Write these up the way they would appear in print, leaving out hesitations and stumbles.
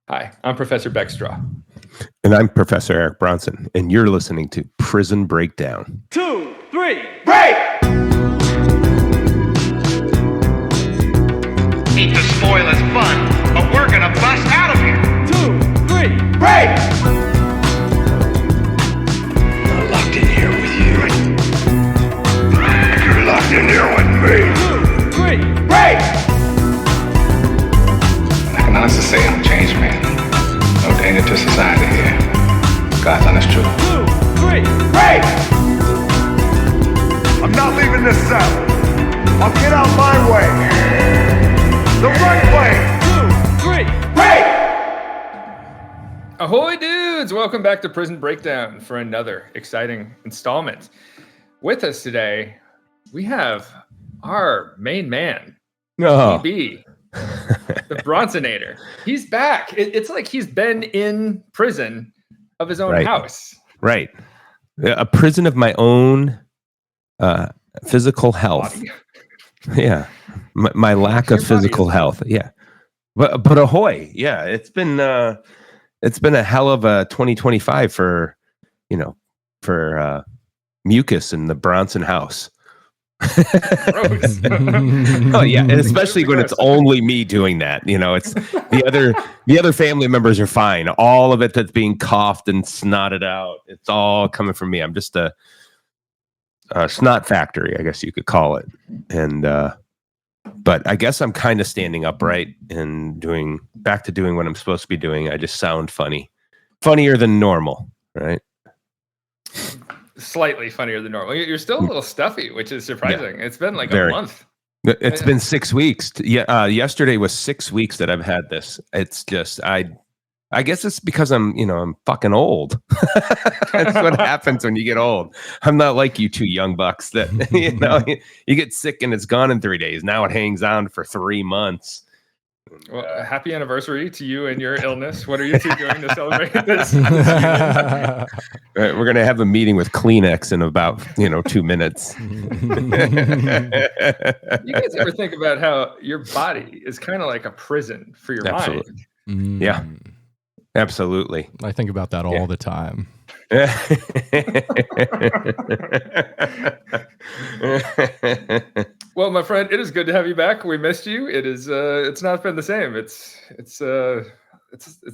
Hi, I'm Professor Beck Strah. And I'm Professor Eric Bronson, and you're listening to Prison Breakdown. 2, 3, break! Hate to spoil his fun, but we're gonna bust out of here. 2, 3, break! I'm locked in here with you. You're locked in here with me. 2, 3, break! I can honestly say I'm a changed man. No danger to society here. God's honest truth. 2, 3, break! I'm not leaving this cell. I'll get out my way. The right way. 2, 3, break! Ahoy, dudes! Welcome back to Prison Breakdown for another exciting installment. With us today, we have our main man, PB, the Bronsonator. He's back. It's like he's been in prison of his own house. Right. A prison of my own physical health. Body. Yeah. My lack of physical health. Yeah. But ahoy. Yeah. It's been a hell of a 2025 for mucus in the Bronson house. Gross. Oh yeah, and especially when it's only me doing that. It's the other family members are fine. All of it that's being coughed and snotted out, it's all coming from me. I'm just a snot factory, I guess you could call it. And but I guess I'm kind of standing upright and doing what I'm supposed to be doing. I just sound funnier than normal, right? Slightly funnier than normal. You're still a little stuffy, which is surprising. Yeah, it's been like a month. It's been 6 weeks. Yeah, yesterday was 6 weeks that I've had this. It's just I guess it's because I'm fucking old. That's what happens when you get old. I'm not like you two young bucks that you get sick and it's gone in 3 days. Now it hangs on for 3 months. Well, happy anniversary to you and your illness. What are you two doing to celebrate this? Right, we're going to have a meeting with Kleenex in about 2 minutes. You guys ever think about how your body is kind of like a prison for your mind? Yeah, absolutely. I think about that all the time. Well, my friend, it is good to have you back. We missed you. It is. It's not been the same. It's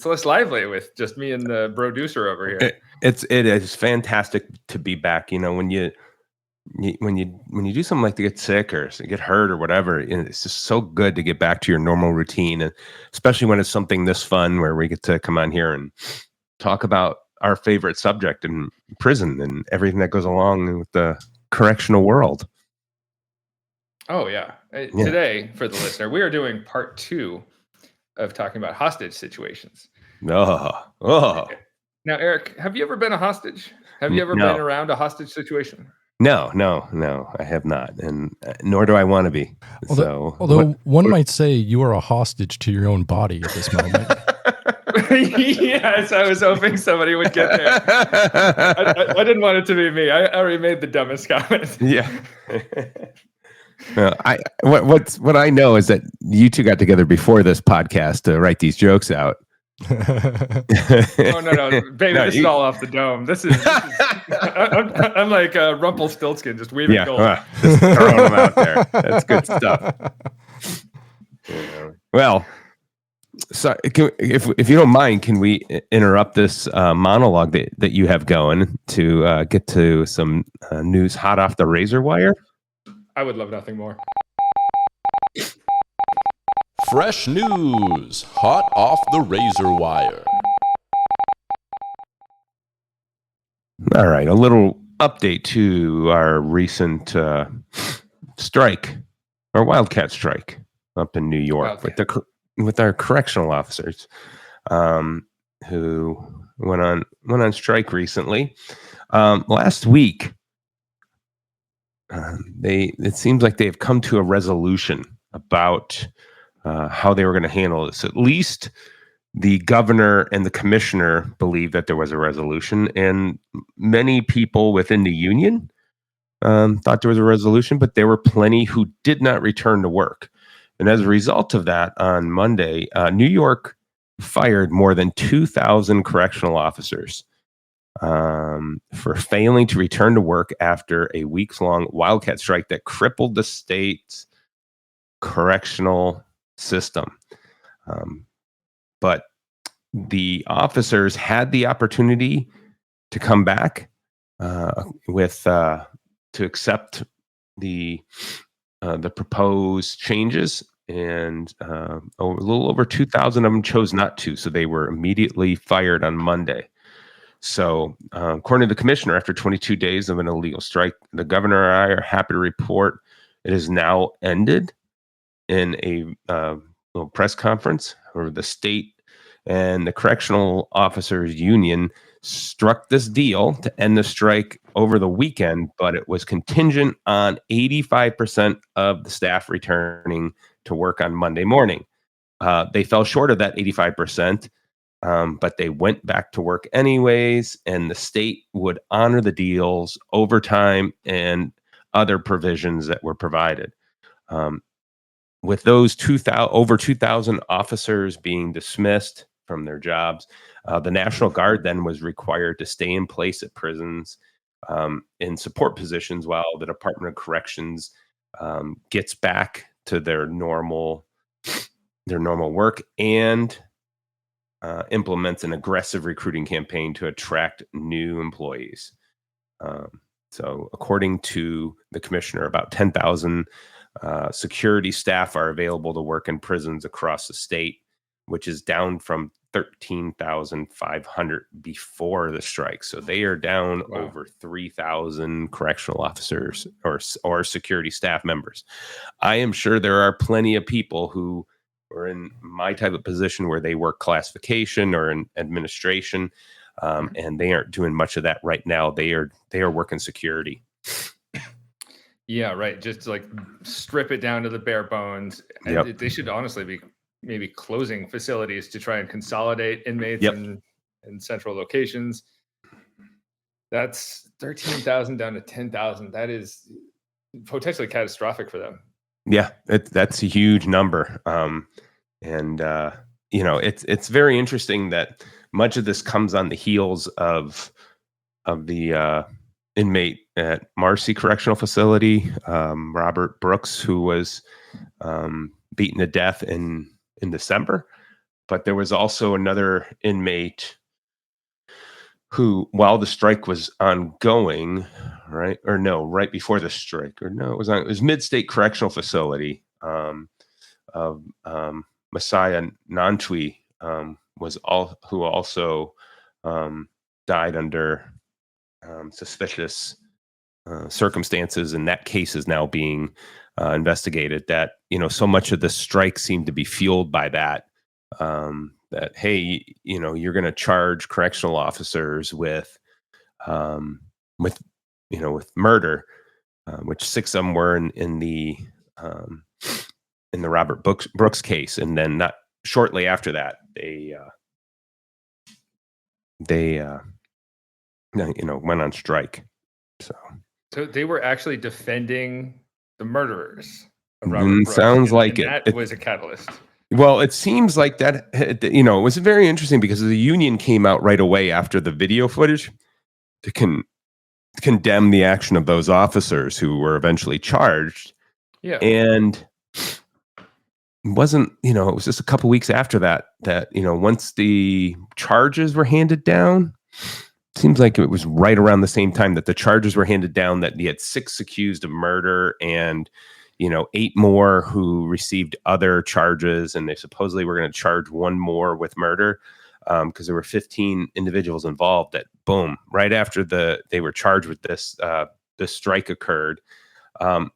less lively with just me and the producer over here. It is fantastic to be back. When you do something like to get sick or get hurt or whatever, it's just so good to get back to your normal routine, and especially when it's something this fun where we get to come on here and talk about our favorite subject in prison and everything that goes along with the correctional world. Oh, yeah. Today, for the listener, we are doing part 2 of talking about hostage situations. Oh. Now, Eric, have you ever been a hostage? Have you ever been around a hostage situation? No, I have not, and nor do I want to be. Although one might say you are a hostage to your own body at this moment. Yes, I was hoping somebody would get there. I didn't want it to be me. I already made the dumbest comment. Yeah. What I know is that you two got together before this podcast to write these jokes out. Oh no, baby! This is all off the dome. This is I'm like Rumpelstiltskin, just weaving gold. Just throwing them out there. That's good stuff. Well, so if you don't mind, can we interrupt this monologue that you have going to get to some news hot off the razor wire? I would love nothing more. Fresh news, hot off the razor wire. All right, a little update to our recent strike, our wildcat strike up in New York with our correctional officers, who went on strike recently. Last week, it seems like they've come to a resolution about how they were going to handle this. At least the governor and the commissioner believe that there was a resolution, and many people within the union thought there was a resolution, but there were plenty who did not return to work. And as a result of that, on Monday, New York fired more than 2,000 correctional officers for failing to return to work after a weeks-long wildcat strike that crippled the state's correctional system. But the officers had the opportunity to come back to accept the proposed changes, and a little over 2,000 of them chose not to, so they were immediately fired on Monday. So, according to the commissioner, after 22 days of an illegal strike, the governor and I are happy to report it has now ended. In a little press conference, where the state and the Correctional Officers Union struck this deal to end the strike over the weekend, but it was contingent on 85% of the staff returning to work on Monday morning. They fell short of that 85%, but they went back to work anyways, and the state would honor the deals, overtime, and other provisions that were provided. With those over 2,000 officers being dismissed from their jobs, the National Guard then was required to stay in place at prisons in support positions while the Department of Corrections gets back to their normal work and implements an aggressive recruiting campaign to attract new employees. So according to the commissioner, about 10,000 security staff are available to work in prisons across the state, which is down from 13,500 before the strike. So they are down over 3,000 correctional officers or security staff members. I am sure there are plenty of people who are in my type of position where they work classification or in administration, and they aren't doing much of that right now. They are working security. Yeah, right. Just like strip it down to the bare bones. And they should honestly be maybe closing facilities to try and consolidate inmates in central locations. That's 13,000 down to 10,000. That is potentially catastrophic for them. Yeah, that's a huge number. It's very interesting that much of this comes on the heels of the inmate at Marcy Correctional Facility, Robert Brooks, who was beaten to death in December. But there was also another inmate who, while the strike was ongoing, right before the strike, it was Mid-State Correctional Facility of Messiah Nantwi, who also died under suspicious circumstances, and that case is now being investigated. That so much of the strike seemed to be fueled by that. That hey, you're going to charge correctional officers with murder, which 6 of them were in the Robert Brooks case, and then not shortly after that they went on strike. So they were actually defending the murderers of Robert Brooks. Sounds like it. That was a catalyst. Well, it seems like that, it was very interesting because the union came out right away after the video footage to condemn the action of those officers who were eventually charged. Yeah. And it wasn't, it was just a couple weeks after that, once the charges were handed down, seems like it was right around the same time that the charges were handed down, that he had 6 accused of murder and 8 more who received other charges, and they supposedly were going to charge 1 more with murder because there were 15 individuals involved. That boom, right after they were charged with this, the strike occurred, and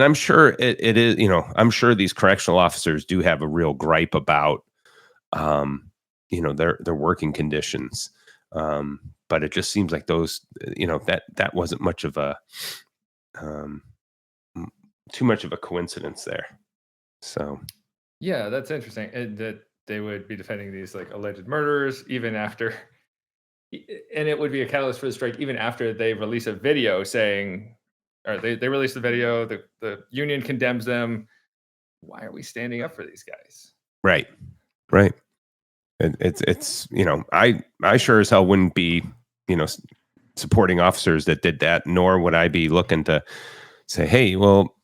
I'm sure it is. I'm sure these correctional officers do have a real gripe about, their working conditions, but it just seems like those, that wasn't much of a too much of a coincidence there. So yeah, that's interesting. That they would be defending these like alleged murderers even after, and it would be a catalyst for the strike even after they release a video saying, or they release the video, the union condemns them. Why are we standing up for these guys? Right. it's I sure as hell wouldn't be supporting officers that did that, nor would I be looking to say, hey, well,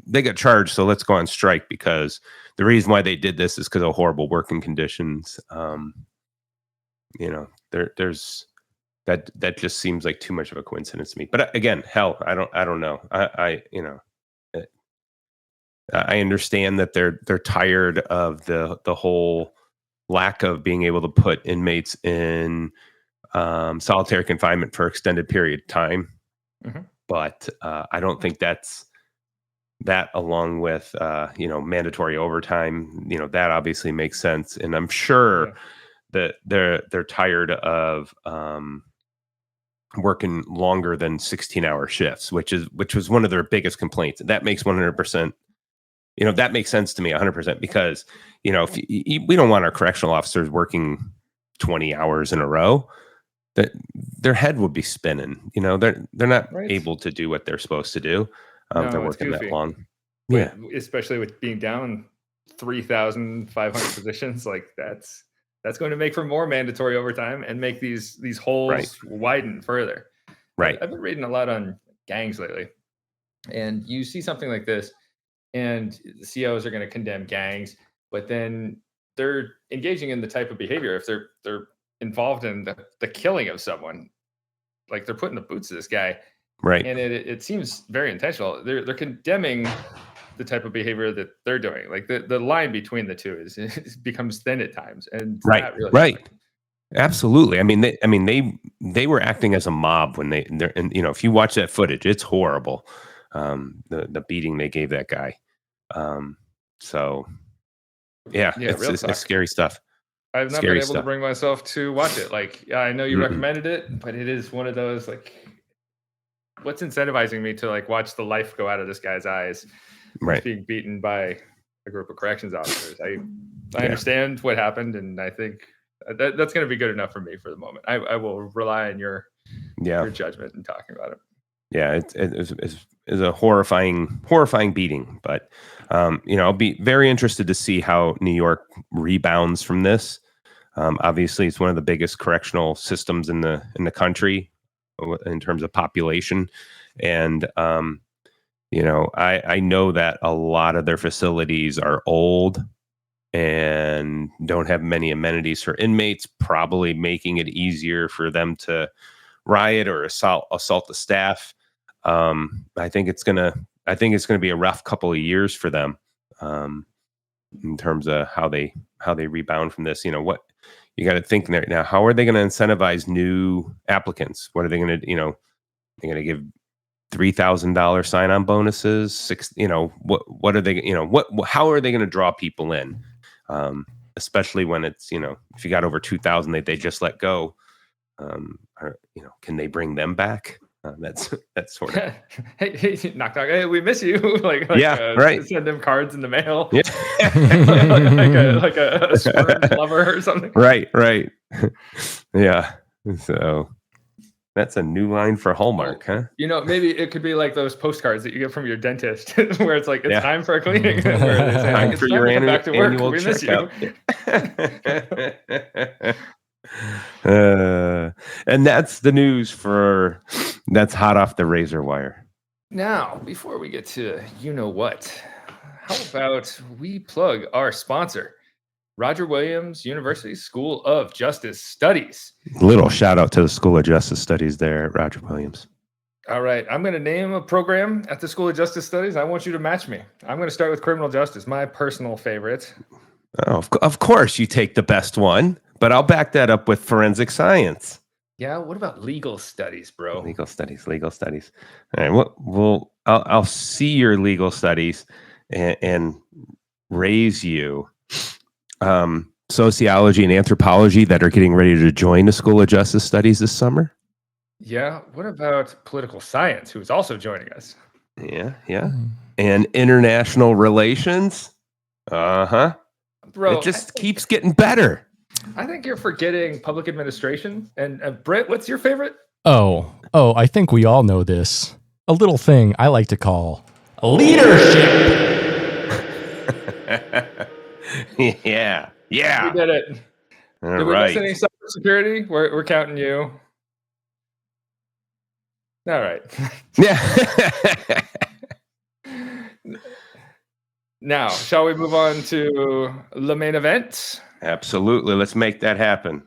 they got charged, so let's go on strike, because the reason why they did this is because of horrible working conditions. There's that just seems like too much of a coincidence to me. But again, hell, I don't know. I understand that they're tired of the whole lack of being able to put inmates in solitary confinement for extended period of time. Mm-hmm. But I don't think that along with mandatory overtime, that obviously makes sense. And I'm sure that they're tired of working longer than 16-hour shifts, which was one of their biggest complaints. That makes 100%. That makes sense to me 100%, because we don't want our correctional officers working 20 hours in a row. That their head would be spinning. They're not able to do what they're supposed to do. No, they're working that long. Yeah, especially with being down 3,500 positions, like that's going to make for more mandatory overtime and make these holes widen further. Right. I've been reading a lot on gangs lately, and you see something like this, and the COs are going to condemn gangs, but then they're engaging in the type of behavior. If they're involved in the killing of someone, like they're putting the boots to this guy, right? And it seems very intentional. They're condemning the type of behavior that they're doing. Like the line between the two becomes thin at times, and right. Absolutely. I mean, they were acting as a mob when they're and if you watch that footage, it's horrible. The beating they gave that guy. It's scary stuff. I've not been able to bring myself to watch it. Like, I know you recommended it, but it is one of those, like, what's incentivizing me to like watch the life go out of this guy's eyes, being beaten by a group of corrections officers. I understand what happened, and I think that's going to be good enough for me for the moment. I will rely on your judgment in talking about it. Yeah, it's a horrifying beating, but I'll be very interested to see how New York rebounds from this. Obviously, it's one of the biggest correctional systems in the country in terms of population, and I know that a lot of their facilities are old and don't have many amenities for inmates, probably making it easier for them to riot or assault the staff. I think it's gonna be a rough couple of years for them in terms of how they rebound from this. What you got to think there now. How are they going to incentivize new applicants? What are they going to they're going to give $3,000 sign-on bonuses? What are they how are they going to draw people in? Especially when it's if you got over 2,000 they just let go. Can they bring them back? That's sort of hey, knock knock. Hey, we miss you. Send them cards in the mail. Yeah. like a sperm lover or something. Right. Yeah. So that's a new line for Hallmark, huh? Maybe it could be like those postcards that you get from your dentist, where it's like it's time for a cleaning. Where they say, time for your back to work. annual We miss checkup. you. And that's the news that's hot off the razor wire. Now, before we get to what, how about we plug our sponsor, Roger Williams University School of Justice Studies. Little shout out to the School of Justice Studies there at Roger Williams. All right, I'm going to name a program at the School of Justice Studies. I want you to match me. I'm going to start with criminal justice, my personal favorite. Oh, of course you take the best one. But I'll back that up with forensic science. Yeah, what about legal studies, bro? Legal studies. All right, I'll see your legal studies and raise you sociology and anthropology that are getting ready to join the School of Justice Studies this summer. Yeah, what about political science, who is also joining us? Yeah. And international relations. Bro, it just keeps getting better. I think you're forgetting public administration. And Britt, what's your favorite? Oh, I think we all know this. A little thing I like to call leadership. Yeah. We did it. All Did we right. miss any cybersecurity? We're counting you. All right. Yeah. Now, shall we move on to the main event? Absolutely. Let's make that happen.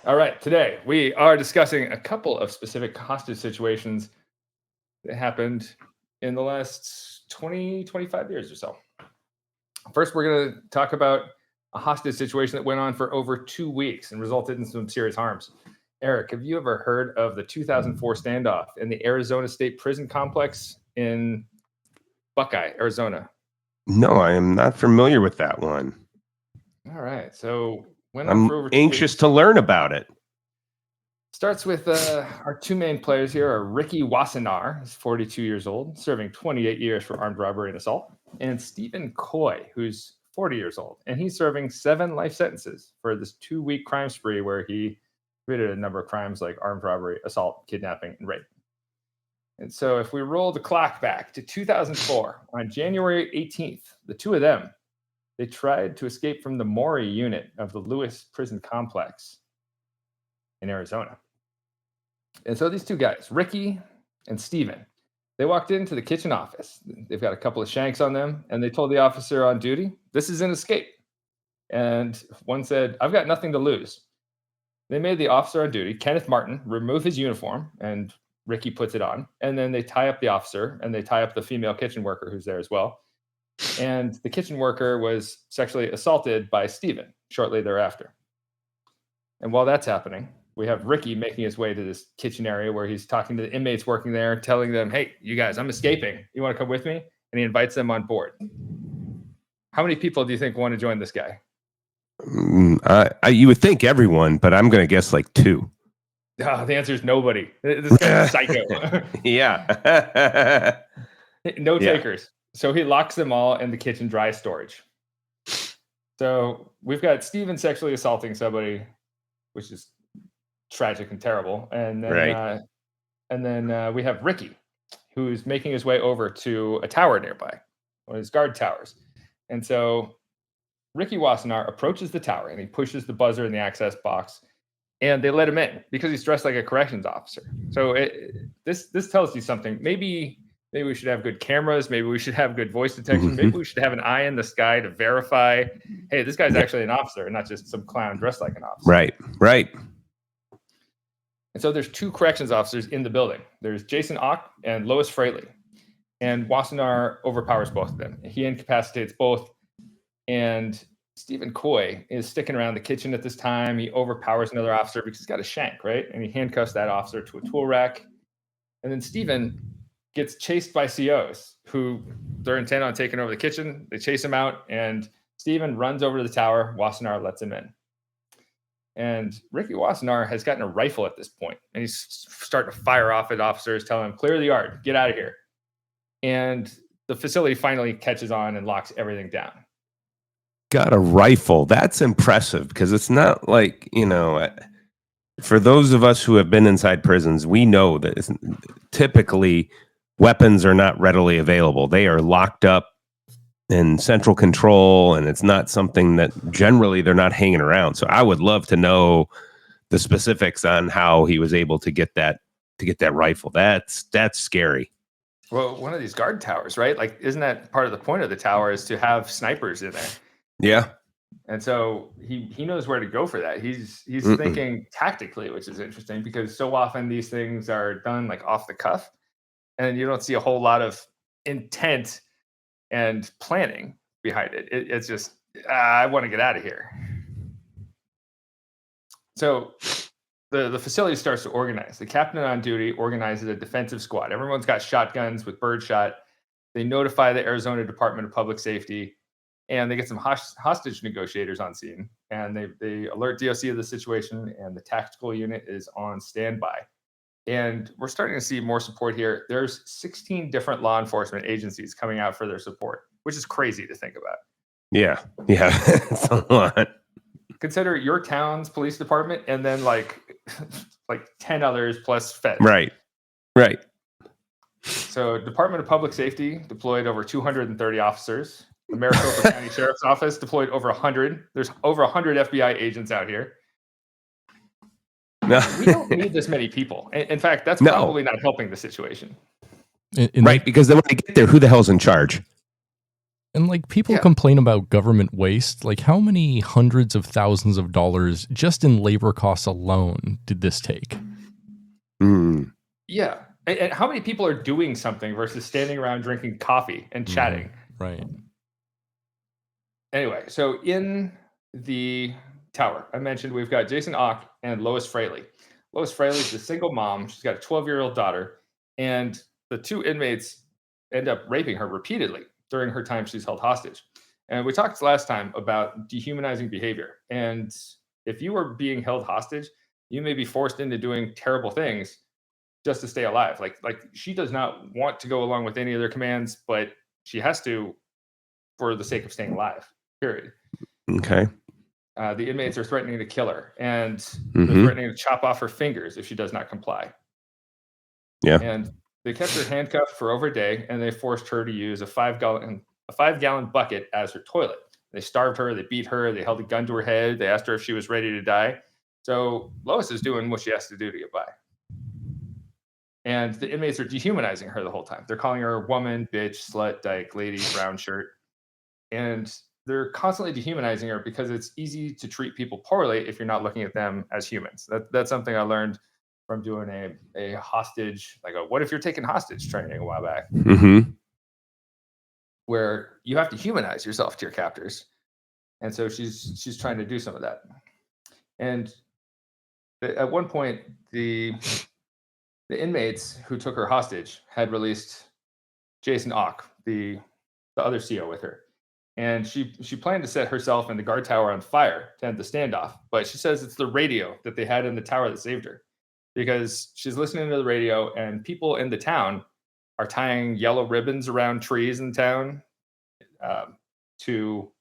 All right, today we are discussing a couple of specific hostage situations that happened in the last 20, 25 years or so. First, we're going to talk about a hostage situation that went on for over 2 weeks and resulted in some serious harms. Eric, have you ever heard of the 2004 standoff in the Arizona State Prison Complex in Buckeye, Arizona? No, I am not familiar with that one. All right, so went on for over 2 anxious weeks. to learn about it. Starts with our two main players here are Ricky Wassenaar, who's 42 years old, serving 28 years for armed robbery and assault, and Stephen Coy, who's 40 years old, and he's serving 7 life sentences for this 2-week crime spree where he committed a number of crimes like armed robbery, assault, kidnapping, and rape. And so if we roll the clock back to 2004, on January 18th, the two of them, they tried to escape from the Maury unit of the Lewis Prison Complex in Arizona. And so these two guys, Ricky and Steven, they walked into the kitchen office. They've got a couple of shanks on them, and they told the officer on duty, "This is an escape." And one said, "I've got nothing to lose." They made the officer on duty, Kenneth Martin, remove his uniform, and Ricky puts it on. And then they tie up the officer, and they tie up the female kitchen worker who's there as well. And the kitchen worker was sexually assaulted by Steven shortly thereafter. And while that's happening, we have Ricky making his way to this kitchen area where he's talking to the inmates working there, telling them, "Hey, you guys, I'm escaping. You want to come with me?" And he invites them on board. How many people do you think want to join this guy? You would think everyone, but I'm going to guess like 2. The answer is nobody. This guy's a psycho. Yeah. No takers. So he locks them all in the kitchen dry storage. So we've got Steven sexually assaulting somebody, which is tragic and terrible. And then, we have Ricky, who's making his way over to a tower nearby, one of his guard towers. And so Ricky Wassenaar approaches the tower and he pushes the buzzer in the access box, and they let him in because he's dressed like a corrections officer. So this tells you something. Maybe we should have good cameras. Maybe we should have good voice detection. Mm-hmm. Maybe we should have an eye in the sky to verify, hey, this guy's actually an officer and not just some clown dressed like an officer. Right. And so there's 2 corrections officers in the building. There's Jason Ock and Lois Fraley. And Wassenaar overpowers both of them. He incapacitates both. And Stephen Coy is sticking around the kitchen at this time. He overpowers another officer because he's got a shank, right? And he handcuffs that officer to a tool rack. And then Stephen gets chased by COs who they're intent on taking over the kitchen. They chase him out, and Stephen runs over to the tower. Wassenaar lets him in. And Ricky Wassenaar has gotten a rifle at this point, and he's starting to fire off at officers, telling them, "Clear the yard, get out of here." And the facility finally catches on and locks everything down. Got a rifle. That's impressive because it's not like, for those of us who have been inside prisons, we know that typically weapons are not readily available. They are locked up in central control, and it's not something that generally they're not hanging around. So I would love to know the specifics on how he was able to get that rifle. That's scary. Well, one of these guard towers, right? Like, isn't that part of the point of the tower is to have snipers in there? Yeah. And so he knows where to go for that. He's thinking tactically, which is interesting because so often these things are done like off the cuff, and you don't see a whole lot of intent and planning behind it. It's just, I want to get out of here. So the facility starts to organize. The captain on duty organizes a defensive squad. Everyone's got shotguns with birdshot. They notify the Arizona Department of Public Safety, and they get some hostage negotiators on scene, and they alert DOC of the situation, and the tactical unit is on standby. And we're starting to see more support here. There's 16 different law enforcement agencies coming out for their support, which is crazy to think about. Yeah. It's a lot. Consider your town's police department and then like 10 others plus feds. Right. So Department of Public Safety deployed over 230 officers. The Maricopa County Sheriff's Office deployed over 100. There's over 100 FBI agents out here. No. We don't need this many people. In fact, that's probably not helping the situation. Right, because then when they get there, who the hell's in charge? And like people complain about government waste. Like how many hundreds of thousands of dollars just in labor costs alone did this take? Yeah. And how many people are doing something versus standing around drinking coffee and chatting? Right. Anyway, so in the tower, I mentioned we've got Jason Ock and Lois Fraley. Lois Fraley is a single mom. She's got a 12-year-old daughter, and the two inmates end up raping her repeatedly during her time she's held hostage. And we talked last time about dehumanizing behavior. And if you are being held hostage, you may be forced into doing terrible things just to stay alive. Like she does not want to go along with any of their commands, but she has to for the sake of staying alive, period. Okay. The inmates are threatening to kill her, and they're threatening to chop off her fingers if she does not comply. Yeah. And they kept her handcuffed for over a day, and they forced her to use a 5-gallon bucket as her toilet. They starved her, they beat her, they held a gun to her head, they asked her if she was ready to die. So Lois is doing what she has to do to get by. And the inmates are dehumanizing her the whole time. They're calling her woman, bitch, slut, dyke, lady, brown shirt. And they're constantly dehumanizing her because it's easy to treat people poorly if you're not looking at them as humans. That's something I learned from doing a hostage, like a what if you're taking hostage training a while back, where you have to humanize yourself to your captors. And so she's trying to do some of that. And at one point, the inmates who took her hostage had released Jason Ock, the other CO with her. And she planned to set herself and the guard tower on fire to end the standoff. But she says it's the radio that they had in the tower that saved her. Because she's listening to the radio and people in the town are tying yellow ribbons around trees in town to,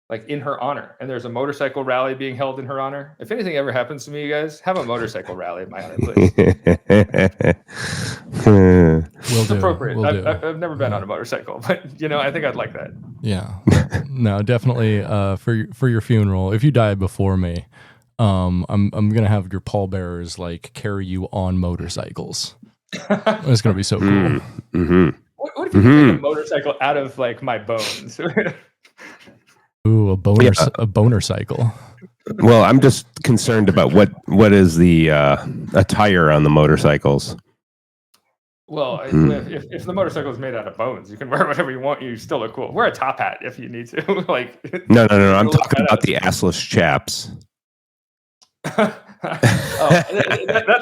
like, in her honor. And there's a motorcycle rally being held in her honor. If anything ever happens to me, you guys, have a motorcycle rally in my honor, please. It's appropriate. I've never been on a motorcycle, but I think I'd like that. Yeah, no, definitely. For your funeral, if you die before me, I'm gonna have your pallbearers like carry you on motorcycles. It's gonna be so cool. What if you take a motorcycle out of like my bones? Ooh, a boner cycle. Well, I'm just concerned about what is the attire on the motorcycles. Well, if the motorcycle is made out of bones, you can wear whatever you want. You still look cool. Wear a top hat if you need to. No. I'm talking about the assless chaps. That's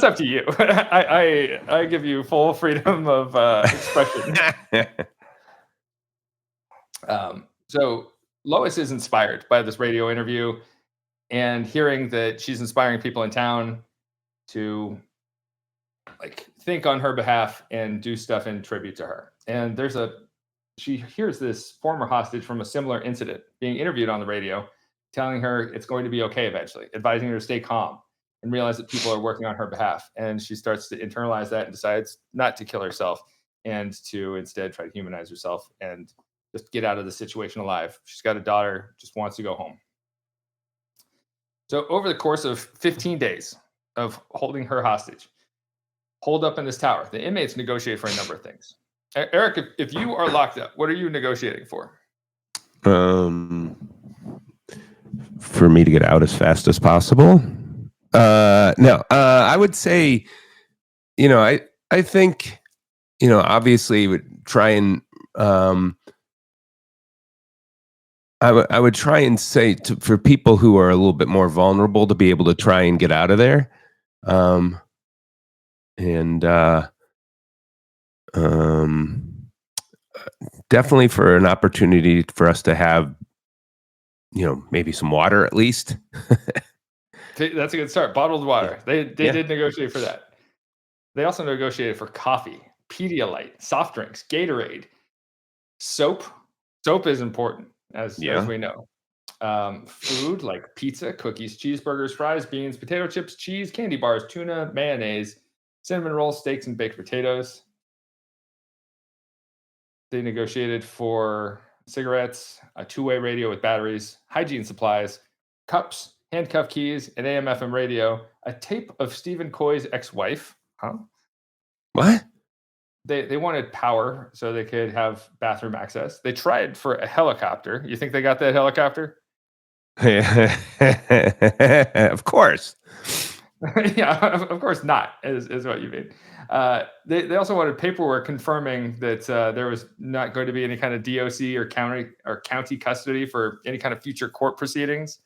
up to you. I give you full freedom of expression. So Lois is inspired by this radio interview and hearing that she's inspiring people in town to think on her behalf and do stuff in tribute to her. And she hears this former hostage from a similar incident being interviewed on the radio, telling her it's going to be okay eventually, advising her to stay calm and realize that people are working on her behalf. And she starts to internalize that and decides not to kill herself and to instead try to humanize herself and just get out of the situation alive. She's got a daughter, just wants to go home. So over the course of 15 days of holding her hostage, holed up in this tower, the inmates negotiate for a number of things. Eric, if you are locked up, what are you negotiating for? For me to get out as fast as possible. No, I would say, I think, obviously would try and, I would try and say for people who are a little bit more vulnerable to be able to try and get out of there. Definitely for an opportunity for us to have maybe some water at least. That's a good start. Bottled water. They did negotiate for that. They also negotiated for coffee, Pedialyte, soft drinks, Gatorade, soap. Soap is important, as we know. Food like pizza, cookies, cheeseburgers, fries, beans, potato chips, cheese, candy bars, tuna, mayonnaise, cinnamon rolls, steaks, and baked potatoes. They negotiated for cigarettes, a two-way radio with batteries, hygiene supplies, cups, handcuff keys, an AM/FM radio, a tape of Stephen Coy's ex-wife. Huh? What? They wanted power so they could have bathroom access. They tried for a helicopter. You think they got that helicopter? Of course. Yeah, of course not, is what you mean. They also wanted paperwork confirming that there was not going to be any kind of DOC or county custody for any kind of future court proceedings.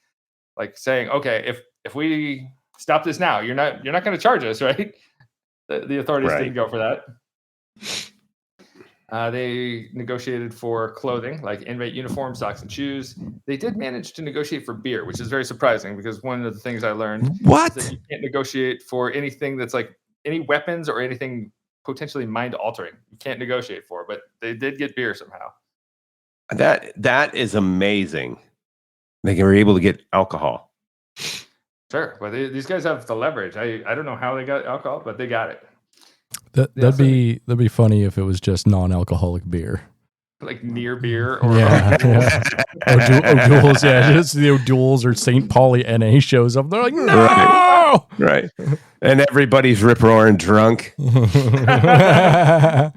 Like saying, okay, if we stop this now, you're not going to charge us, right? The authorities didn't go for that. They negotiated for clothing, like inmate uniforms, socks, and shoes. They did manage to negotiate for beer, which is very surprising because one of the things I learned is that you can't negotiate for anything that's like any weapons or anything potentially mind-altering. You can't negotiate for, but they did get beer somehow. That is amazing. They were able to get alcohol. Sure, but these guys have the leverage. I don't know how they got alcohol, but they got it. That'd be funny if it was just non-alcoholic beer, like near beer or O'Doul's. Yeah, just the O'Doul's or St. Pauli NA shows up. They're like, no, right, and everybody's rip-roaring drunk. The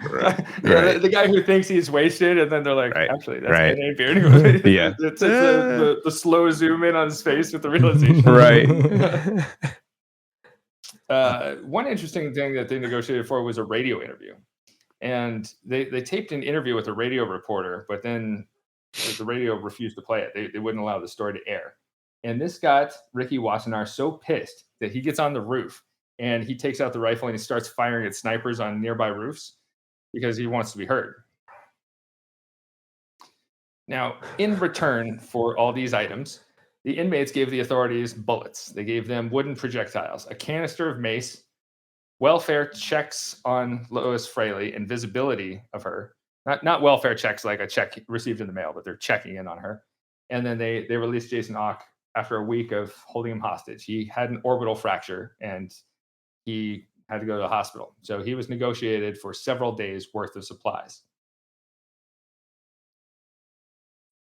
guy who thinks he's wasted, and then they're like, actually, that's NA beer. Anyway. Yeah, it's the slow zoom in on his face with the realization. Right. One interesting thing that they negotiated for was a radio interview, and they taped an interview with a radio reporter, but then the radio refused to play it. They wouldn't allow the story to air, and this got Ricky Wassenaar so pissed that he gets on the roof and he takes out the rifle and he starts firing at snipers on nearby roofs because he wants to be heard. Now, in return for all these items, the inmates gave the authorities bullets. They gave them wooden projectiles, a canister of mace, welfare checks on Lois Fraley, and visibility of her. Not welfare checks like a check received in the mail, but they're checking in on her. And then they released Jason Ock after a week of holding him hostage. He had an orbital fracture, and he had to go to the hospital. So he was negotiated for several days' worth of supplies.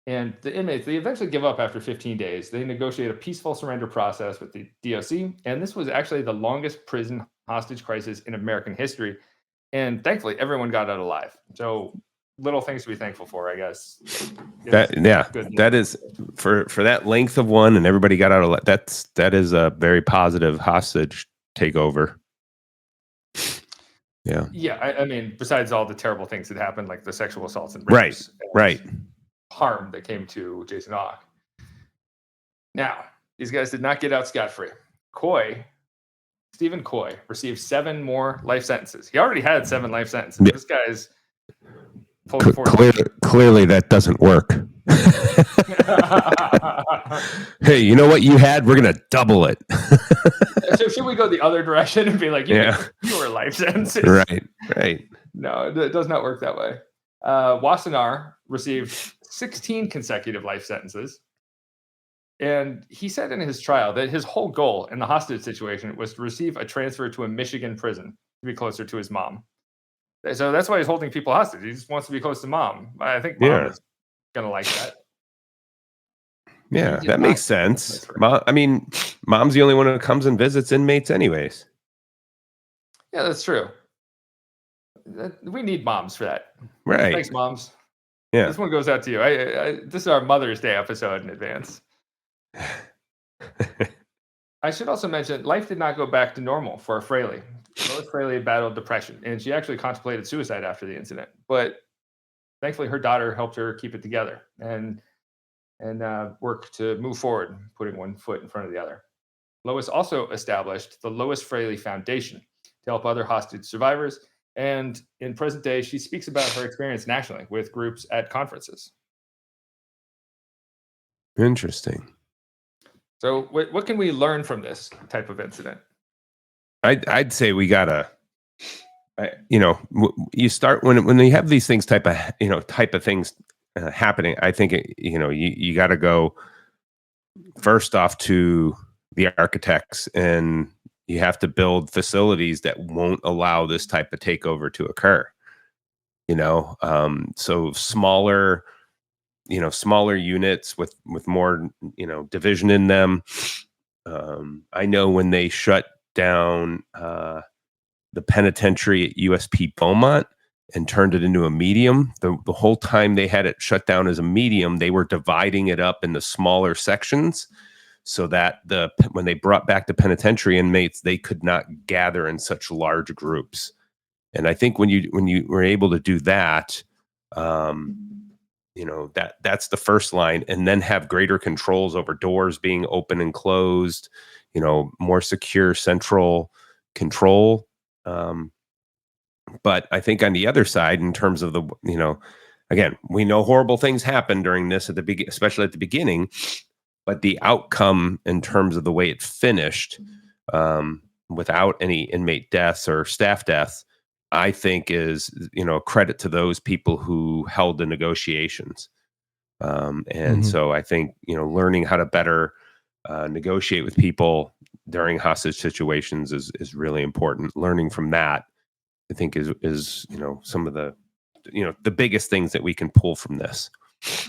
And the inmates, they eventually give up after 15 days. They negotiate a peaceful surrender process with the DOC. And this was actually the longest prison hostage crisis in American history. And thankfully, everyone got out alive. So little things to be thankful for, I guess. That is for that length of one, and everybody got out alive. That is a very positive hostage takeover. Yeah. Yeah. I mean, besides all the terrible things that happened, like the sexual assaults and rapes. Right. Harm that came to Jason Ock. Now, these guys did not get out scot-free. Stephen Coy, received 7 more life sentences. He already had 7 life sentences. Yeah. This guy's clearly that doesn't work. Hey, you know what you had? We're gonna double it. So should we go the other direction and be like, fewer life sentences? Right. No, it does not work that way. Wassenaar received 16 consecutive life sentences. And he said in his trial that his whole goal in the hostage situation was to receive a transfer to a Michigan prison to be closer to his mom. So that's why he's holding people hostage. He just wants to be close to mom. I think mom is going to like that. Yeah, that makes sense. I mean, mom's the only one who comes and visits inmates anyways. Yeah, that's true. We need moms for that. Right. Thanks, moms. Yeah. This one goes out to you. This is our Mother's Day episode in advance. I should also mention, life did not go back to normal for Fraley. Lois Fraley battled depression, and she actually contemplated suicide after the incident. But thankfully, her daughter helped her keep it together and work to move forward, putting one foot in front of the other. Lois also established the Lois Fraley Foundation to help other hostage survivors. And in present day, she speaks about her experience nationally with groups at conferences. Interesting. So what can we learn from this type of incident? I'd say we gotta, you start when you have these things type of things happening. I think you got to go first off to the architects, and you have to build facilities that won't allow this type of takeover to occur. So smaller units with more division in them. I know when they shut down the penitentiary at USP Beaumont and turned it into a medium, the whole time they had it shut down as a medium, they were dividing it up into smaller sections so that when they brought back the penitentiary inmates, they could not gather in such large groups. And I think when you were able to do that, that's the first line, and then have greater controls over doors being open and closed, more secure central control. But I think on the other side, in terms of again, we know horrible things happen during this especially at the beginning, but the outcome in terms of the way it finished, without any inmate deaths or staff deaths, I think is, a credit to those people who held the negotiations. So I think, learning how to better negotiate with people during hostage situations is really important. Learning from that, I think is some of the biggest things that we can pull from this.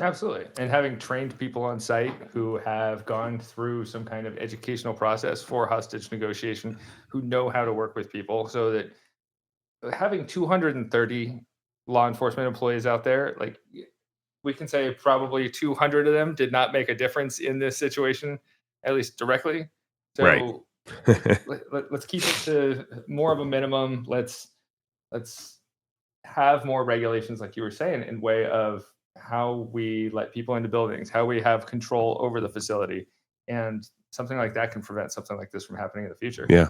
Absolutely. And having trained people on site who have gone through some kind of educational process for hostage negotiation, who know how to work with people, so that having 230 law enforcement employees out there, like, we can say probably 200 of them did not make a difference in this situation, at least directly. So right. let's keep it to more of a minimum. Let's have more regulations, like you were saying, in way of how we let people into buildings, how we have control over the facility, and something like that can prevent something like this from happening in the future. Yeah.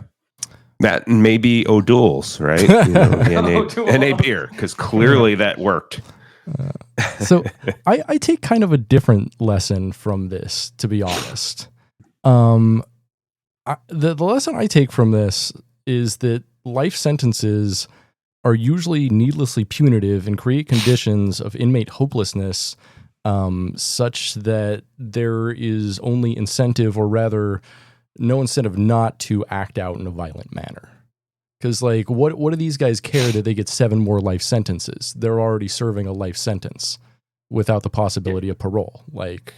That and maybe O'Doul's, right? And a beer, because clearly that worked. So I take kind of a different lesson from this, to be honest. The lesson I take from this is that life sentences are usually needlessly punitive and create conditions of inmate hopelessness, such that there is only incentive, or rather no incentive, not to act out in a violent manner. Because, like, what do these guys care that they get 7 more life sentences? They're already serving a life sentence without the possibility of parole. Like,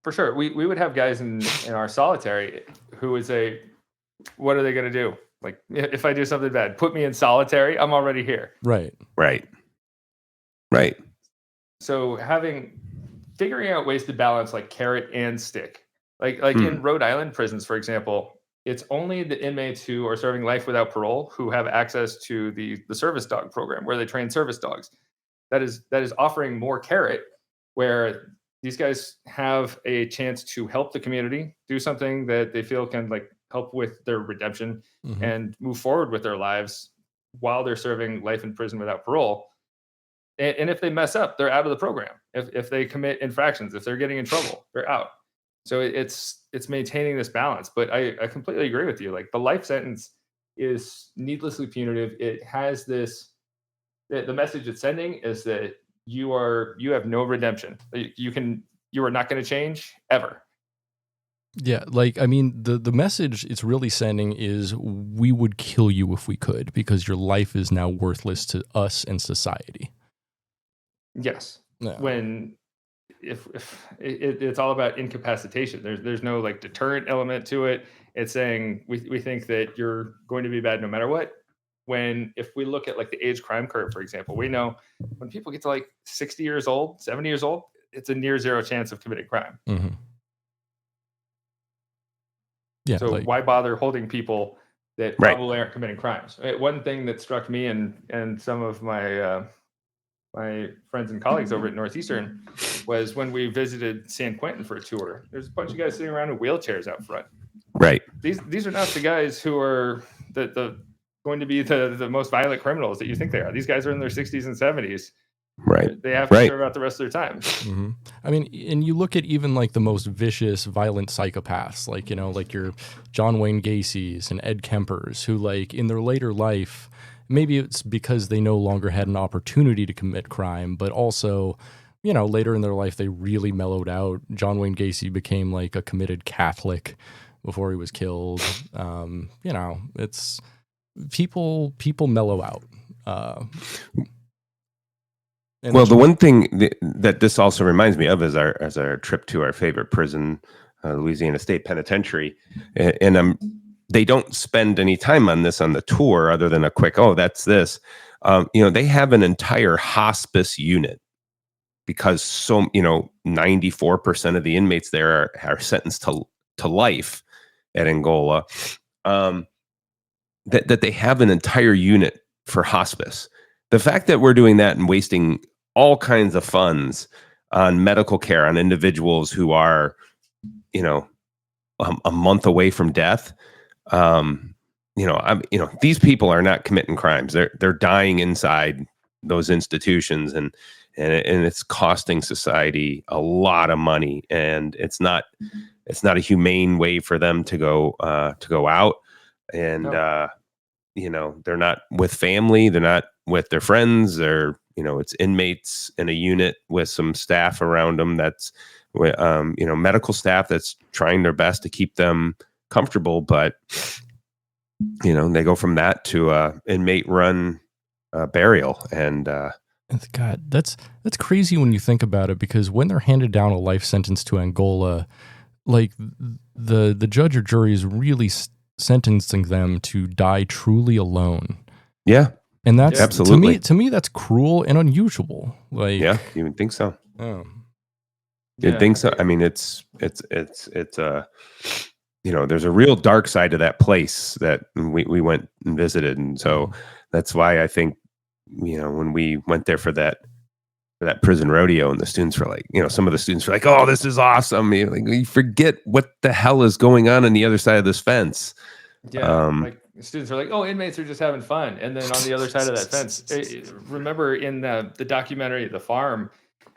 for sure, we would have guys in our solitary who would say, what are they going to do? Like, if I do something bad, put me in solitary, I'm already here. Right. So figuring out ways to balance, like, carrot and stick. Like in Rhode Island prisons, for example, it's only the inmates who are serving life without parole who have access to the service dog program, where they train service dogs. That is offering more carrot, where these guys have a chance to help the community, do something that they feel can, like, help with their redemption, and move forward with their lives while they're serving life in prison without parole. And if they mess up, they're out of the program. If they commit infractions, if they're getting in trouble, they're out. So it's maintaining this balance. But I completely agree with you. Like, the life sentence is needlessly punitive. It has this, the message it's sending is that you have no redemption. You are not going to change ever. Yeah, like, I mean, the message it's really sending is, we would kill you if we could, because your life is now worthless to us and society. Yes. Yeah. When if it's all about incapacitation. There's no, like, deterrent element to it. It's saying we think that you're going to be bad no matter what. When, if we look at, like, the age crime curve, for example, we know when people get to, like, 60 years old, 70 years old, it's a near zero chance of committing crime. Yeah. So why bother holding people that probably aren't committing crimes? One thing that struck me and some of my my friends and colleagues over at Northeastern was when we visited San Quentin for a tour. There's a bunch of guys sitting around in wheelchairs out front. Right. These are not the guys who are the going to be the most violent criminals that you think they are. These guys are in their 60s and 70s, Right. They have to serve out the rest of their time. Mm-hmm. I mean, and you look at even like the most vicious, violent psychopaths, like, you know, like your John Wayne Gacy's and Ed Kempers, who like in their later life, maybe it's because they no longer had an opportunity to commit crime, but also, you know, later in their life, they really mellowed out. John Wayne Gacy became like a committed Catholic before he was killed. You know, it's people mellow out. Well, the one thing that this also reminds me of is our trip to our favorite prison, Louisiana State Penitentiary, and they don't spend any time on this on the tour other than a quick, oh, that's this. You know, they have an entire hospice unit because 94% of the inmates there are sentenced to life at Angola. That they have an entire unit for hospice. The fact that we're doing that and wasting all kinds of funds on medical care on individuals who are, you know, a month away from death. These people are not committing crimes. They're dying inside those institutions, and it's costing society a lot of money. And it's not a humane way for them to go out. And they're not with family. They're not with their friends. They're, it's inmates in a unit with some staff around them. That's, medical staff that's trying their best to keep them comfortable. But, they go from that to inmate run burial. And God, that's crazy when you think about it, because when they're handed down a life sentence to Angola, like the judge or jury is really sentencing them to die truly alone. Yeah. And that's absolutely to me that's cruel and unusual. Like, yeah, you would think so. You'd think so. I mean, it's there's a real dark side to that place that we went and visited. And so that's why I think, when we went there for that prison rodeo, and the students were like, some of the students were like, oh, this is awesome. You forget what the hell is going on the other side of this fence. Yeah. Like students are like, oh, inmates are just having fun. And then on the other side of that fence, remember in the documentary, The Farm,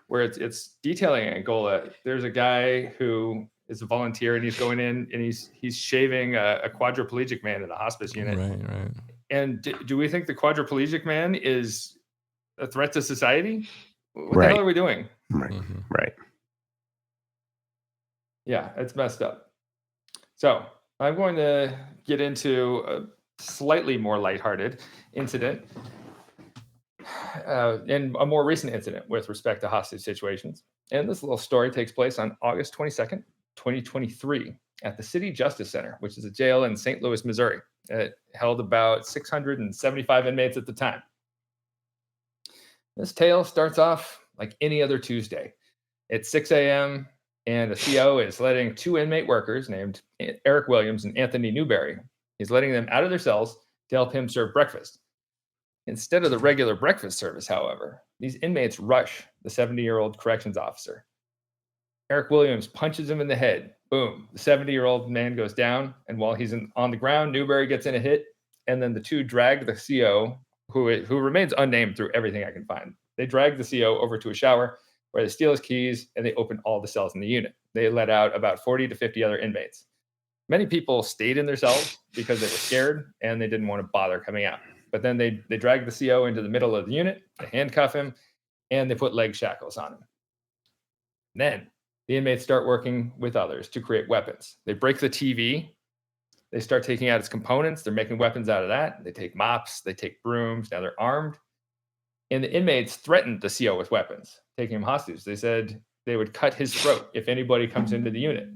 where it's detailing Angola, there's a guy who is a volunteer, and he's going in and he's shaving a quadriplegic man in a hospice unit. Right. And do we think the quadriplegic man is a threat to society? What right. the hell are we doing? Right. Mm-hmm. Right. Yeah, it's messed up. So I'm going to get into a slightly more lighthearted incident, and a more recent incident with respect to hostage situations. And this little story takes place on August 22nd, 2023, at the City Justice Center, which is a jail in St. Louis, Missouri. It held about 675 inmates at the time. This tale starts off like any other Tuesday. It's 6 a.m., and a CO is letting two inmate workers named Eric Williams and Anthony Newberry. He's letting them out of their cells to help him serve breakfast. Instead of the regular breakfast service, however, these inmates rush the 70-year-old corrections officer. Eric Williams punches him in the head. Boom. The 70-year-old man goes down, and while he's on the ground, Newberry gets in a hit, and then the two drag the CO, who remains unnamed through everything I can find. They drag the CO over to a shower where they steal his keys, and they open all the cells in the unit. They let out about 40 to 50 other inmates. Many people stayed in their cells because they were scared, and they didn't want to bother coming out. But then they drag the CO into the middle of the unit, they handcuff him, and they put leg shackles on him. Then the inmates start working with others to create weapons. They break the TV. They start taking out its components. They're making weapons out of that. They take mops. They take brooms. Now they're armed. And the inmates threatened the CO with weapons, taking him hostage. They said they would cut his throat if anybody comes into the unit.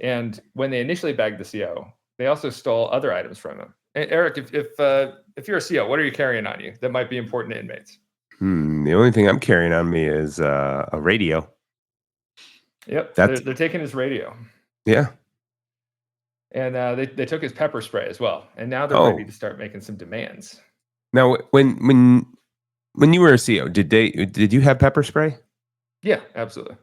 And when they initially bagged the CO, they also stole other items from him. Eric, if you're a CO, what are you carrying on you that might be important to inmates? The only thing I'm carrying on me is a radio. Yep, they're taking his radio. Yeah. And they took his pepper spray as well. And now they're ready to start making some demands. Now, when you were a CO, did you have pepper spray? Yeah, absolutely.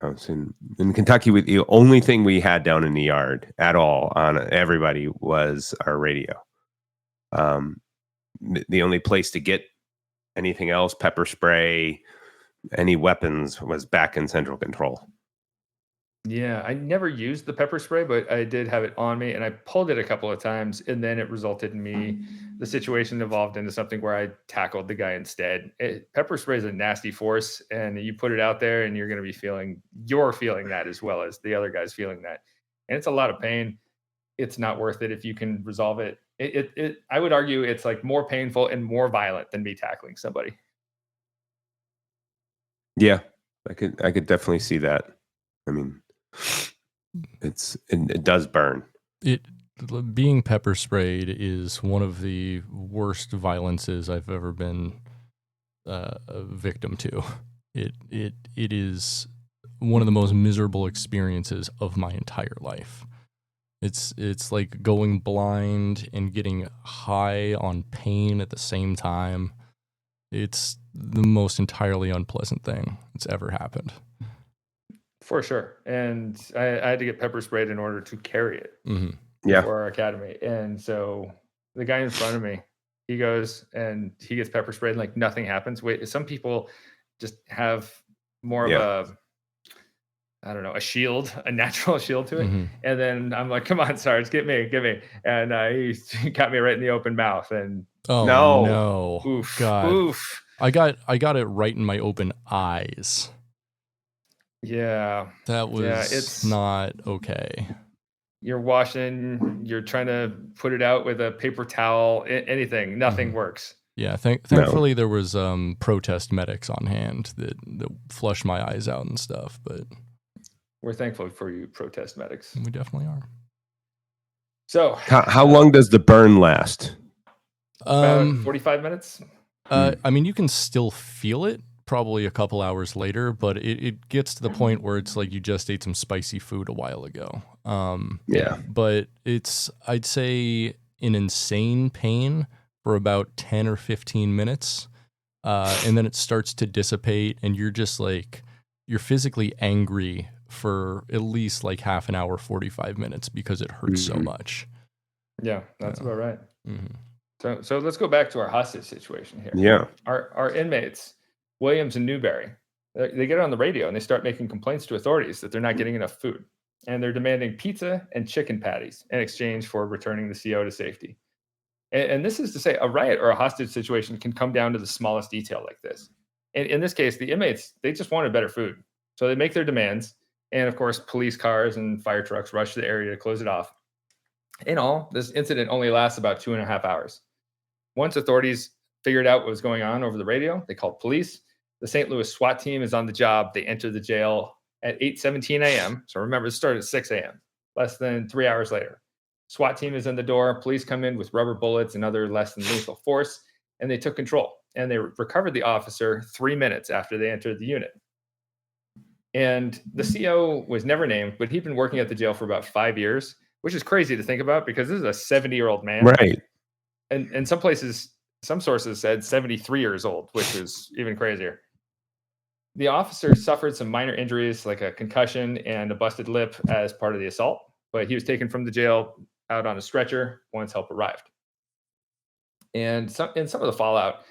I was in Kentucky. The only thing we had down in the yard at all on everybody was our radio. The only place to get anything else, pepper spray, any weapons, was back in central control. Yeah, I never used the pepper spray, but I did have it on me, and I pulled it a couple of times, and then it resulted in me. The situation evolved into something where I tackled the guy instead. Pepper spray is a nasty force, and you put it out there, and you're going to be you're feeling that as well as the other guy's feeling that, and it's a lot of pain. It's not worth it if you can resolve it. I would argue it's like more painful and more violent than me tackling somebody. Yeah, I could definitely see that. I mean, it does burn. Being pepper sprayed is one of the worst violences I've ever been a victim to. It is one of the most miserable experiences of my entire life. It's like going blind and getting high on pain at the same time. It's the most entirely unpleasant thing that's ever happened. For sure. And I had to get pepper sprayed in order to carry it. Mm-hmm. Yeah. For our academy. And so the guy in front of me, he goes and he gets pepper sprayed and like nothing happens. Wait, some people just have more of a, I don't know, a natural shield to it. Mm-hmm. And then I'm like, come on, Sarge, get me. And he got me right in the open mouth. And no. Oof. God. Oof. I got it right in my open eyes. Yeah. That was it's not okay. You're washing, you're trying to put it out with a paper towel, anything, nothing works. Yeah, thankfully there was protest medics on hand that flushed my eyes out and stuff, but we're thankful for you protest medics. We definitely are. So how long does the burn last? About 45 minutes. I mean, you can still feel it probably a couple hours later, but it gets to the point where it's like you just ate some spicy food a while ago. But it's, I'd say, an insane pain for about 10 or 15 minutes. And then it starts to dissipate and you're just like, you're physically angry for at least like half an hour, 45 minutes because it hurts so much. Yeah, that's about right. Mm-hmm. So let's go back to our hostage situation here. Yeah. Our inmates, Williams and Newberry, they get on the radio and they start making complaints to authorities that they're not getting enough food. And they're demanding pizza and chicken patties in exchange for returning the CO to safety. And this is to say, a riot or a hostage situation can come down to the smallest detail like this. And in this case, the inmates, they just wanted better food. So they make their demands. And of course, police cars and fire trucks rush to the area to close it off. In all, this incident only lasts about 2.5 hours. Once authorities figured out what was going on over the radio, they called police. The St. Louis SWAT team is on the job. They enter the jail at 8:17 a.m. So remember, it started at 6 a.m., less than 3 hours later. SWAT team is in the door. Police come in with rubber bullets and other less than lethal force, and they took control. And they recovered the officer 3 minutes after they entered the unit. And the CO was never named, but he'd been working at the jail for about 5 years, which is crazy to think about because this is a 70-year-old man. Right. And some places, some sources said 73 years old, which is even crazier. The officer suffered some minor injuries like a concussion and a busted lip as part of the assault, but he was taken from the jail out on a stretcher once help arrived. And in some of the fallout,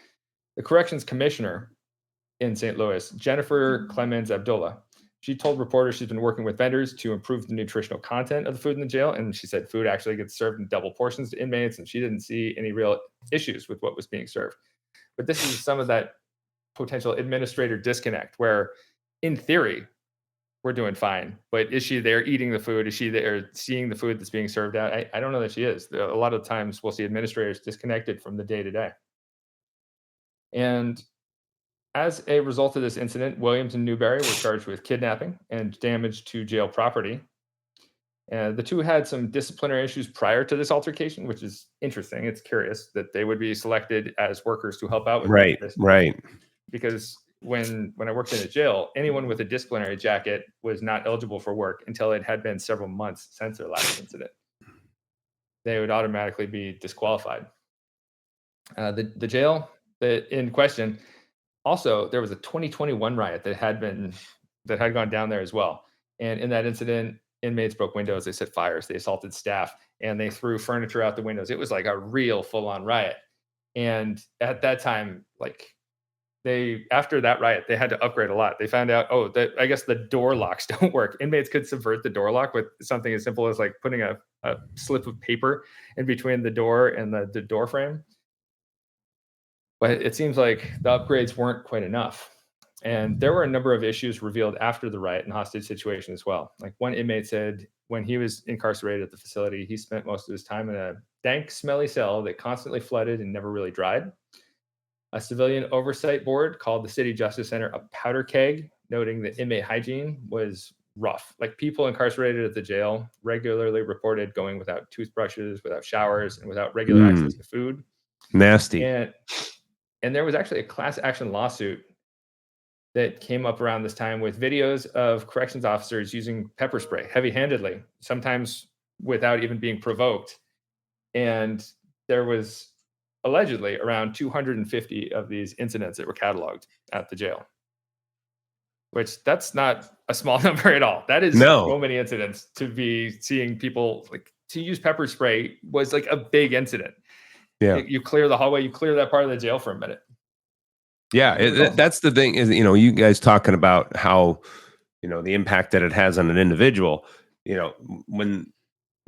the corrections commissioner in St. Louis, Jennifer Clemens Abdullah, she told reporters she's been working with vendors to improve the nutritional content of the food in the jail. And she said food actually gets served in double portions to inmates, and she didn't see any real issues with what was being served. But this is some of that potential administrator disconnect where, in theory, we're doing fine. But is she there eating the food? Is she there seeing the food that's being served out? I don't know that she is. A lot of times we'll see administrators disconnected from the day-to-day. And as a result of this incident, Williams and Newberry were charged with kidnapping and damage to jail property. The two had some disciplinary issues prior to this altercation, which is interesting. It's curious that they would be selected as workers to help out with this. Right. Because when I worked in a jail, anyone with a disciplinary jacket was not eligible for work until it had been several months since their last incident. They would automatically be disqualified. The jail that in question, also there was a 2021 riot that had gone down there as well. And in that incident, inmates broke windows, they set fires, they assaulted staff, and they threw furniture out the windows. It was like a real full-on riot. And at that time, like after that riot, they had to upgrade a lot. They found out, I guess the door locks don't work. Inmates could subvert the door lock with something as simple as like putting a slip of paper in between the door and the door frame. But it seems like the upgrades weren't quite enough. And there were a number of issues revealed after the riot and hostage situation as well. Like one inmate said when he was incarcerated at the facility, he spent most of his time in a dank, smelly cell that constantly flooded and never really dried. A civilian oversight board called the City Justice Center a powder keg, noting that inmate hygiene was rough. Like people incarcerated at the jail regularly reported going without toothbrushes, without showers, and without regular access to food. Nasty. And there was actually a class action lawsuit that came up around this time with videos of corrections officers using pepper spray heavy-handedly, sometimes without even being provoked. And there was allegedly around 250 of these incidents that were cataloged at the jail, which that's not a small number at all. That is so many incidents to be seeing people like to use pepper spray was like a big incident. Yeah. You clear the hallway, you clear that part of the jail for a minute. Yeah. That's the thing is, you guys talking about how, the impact that it has on an individual, when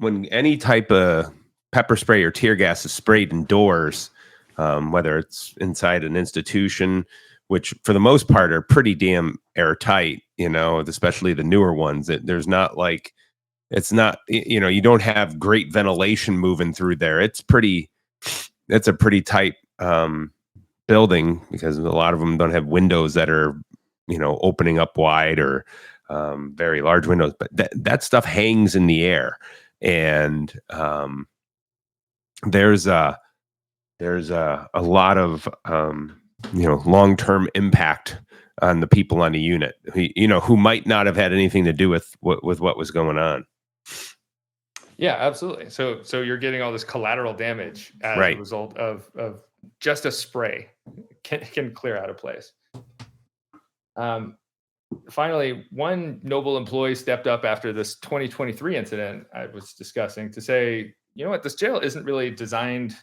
any type of pepper spray or tear gas is sprayed indoors, whether it's inside an institution, which for the most part are pretty damn airtight, especially the newer ones. There's not like, it's not, you don't have great ventilation moving through there. It's a pretty tight building because a lot of them don't have windows that are, opening up wide or very large windows. But that stuff hangs in the air, and there's a lot of long-term impact on the people on the unit, who might not have had anything to do with what was going on. Yeah, absolutely. So you're getting all this collateral damage as a result of just a spray can clear out a place. Finally, one noble employee stepped up after this 2023 incident I was discussing to say, you know what, this jail isn't really designed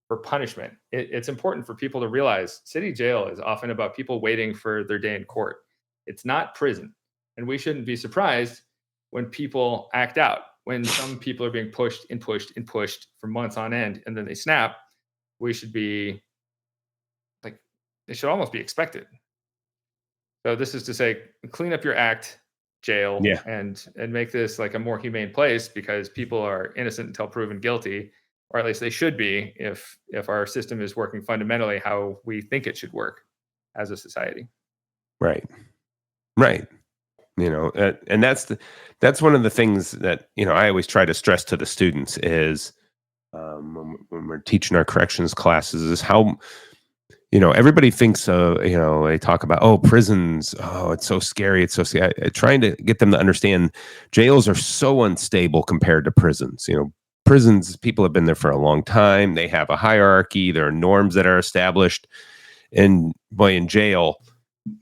for punishment. It's important for people to realize city jail is often about people waiting for their day in court. It's not prison. And we shouldn't be surprised when people act out, when some people are being pushed and pushed and pushed for months on end, and then they snap. We should be like, they should almost be expected. So this is to say, clean up your act, jail, and make this like a more humane place, because people are innocent until proven guilty, or at least they should be if our system is working fundamentally how we think it should work as a society. Right. And that's one of the things that I always try to stress to the students is when we're teaching our corrections classes is how everybody thinks they talk about prisons, it's so scary, it's so scary. Trying to get them to understand jails are so unstable compared to prisons. Prisons, people have been there for a long time, they have a hierarchy, there are norms that are established, and in jail